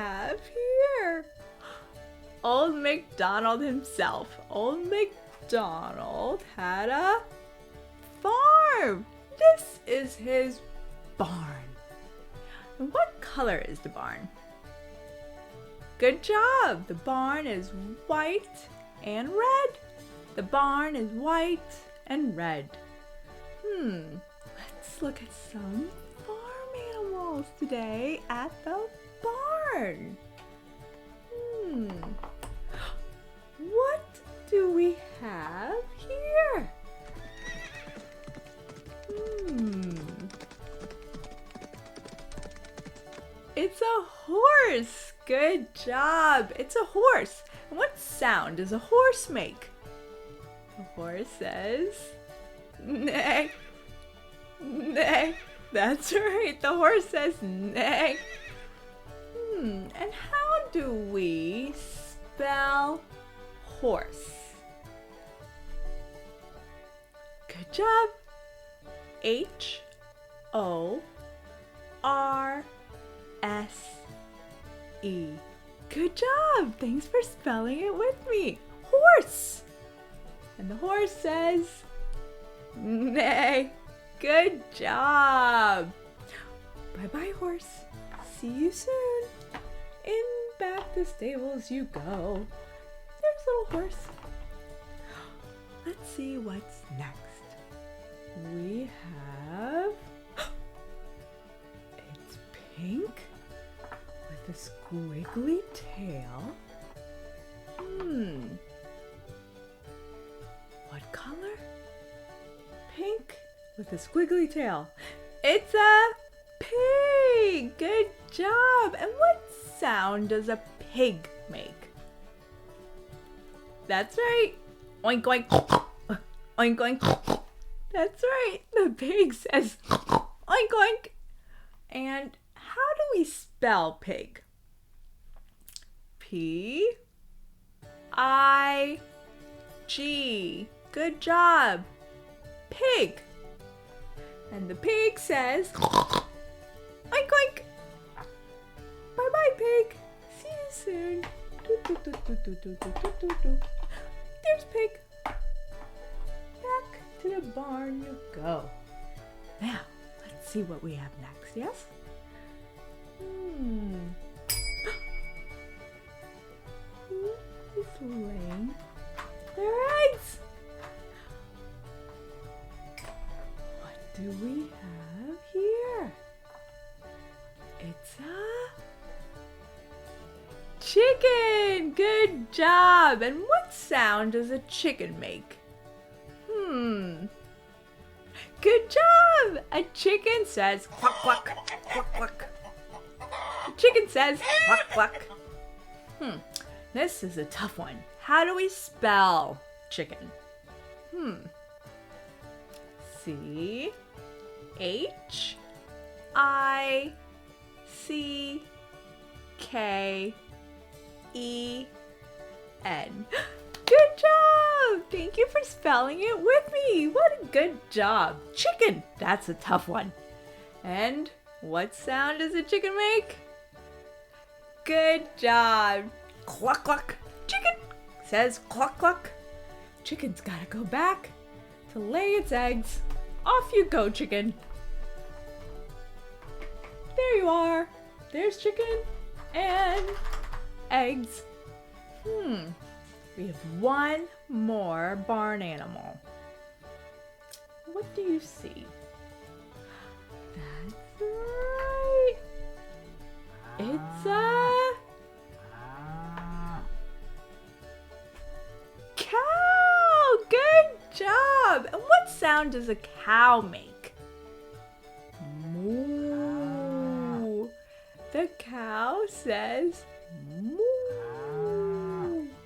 have here? Old MacDonald himself. Old MacDonald had a farm. This is his barn. And what color is the barn? Good job. The barn is white and red. The barn is white and red. Let's look at some farm animals today at the barn. What do we have here? It's a horse. Good job. It's a horse. And what sound does a horse make? The horse says, neigh, neigh. That's right. The horse says neigh. And how do we spell horse? Good job. H-O-R-S-E. Good job. Thanks for spelling it with me. Horse. And the horse says, neigh. Good job. Bye-bye, horse. See you soon. In back the stables you go. There's little horse. Let's see what's next. We have... It's pink with a squiggly tail. What color? Pink with a squiggly tail. It's a pig! Good job! And what sound does a pig make? That's right. Oink oink. Oink oink. That's right. The pig says oink oink. And how do we spell pig? P-I-G. Good job. Pig. And the pig says oink oink. Bye bye, pig. See you soon. There's pig. Back to the barn you go. Now, let's see what we have next, yes? Who is laying their eggs? What do we have here? It's a chicken! Good job! And what sound does a chicken make? Good job! A chicken says quack quack, quack quack. The chicken says quack quack. This is a tough one. How do we spell chicken? C-H-I-C-K-E-N. Good job! Thank you for spelling it with me. What a good job. Chicken. That's a tough one. And what sound does a chicken make? Good job. Cluck, cluck. Chicken says cluck, cluck. Chicken's gotta go back to lay its eggs. Off you go, chicken. There you are. There's chicken and eggs. We have one more barn animal. What do you see? That's right. It's a cow. Good job. And what sound does a cow make? Moo. The cow says moo.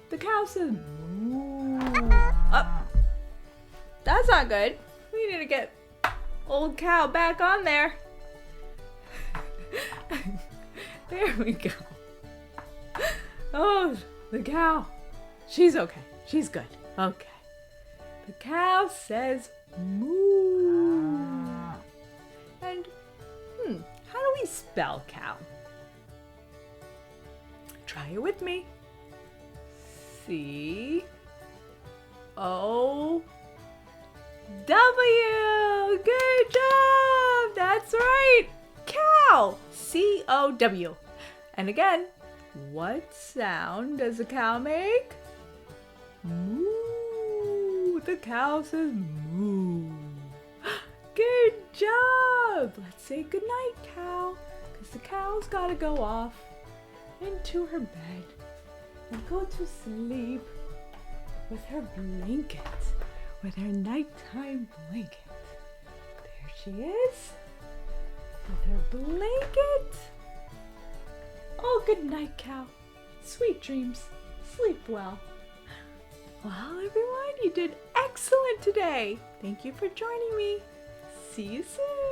The cow says moo. Oh, that's not good. We need to get old cow back on there. There we go. Oh, the cow. She's okay. She's good. Okay. The cow says moo. And how do we spell cow? Try it with me. C-O-W. Good job. That's right. Cow. C-O-W. And again, what sound does a cow make? Moo. The cow says moo. Good job. Let's say goodnight, cow, because the cow's got to go off into her bed and go to sleep with her blanket, with her nighttime blanket. There she is, with her blanket. Oh, good night, cow. Sweet dreams. Sleep well. Well, everyone, you did excellent today. Thank you for joining me. See you soon.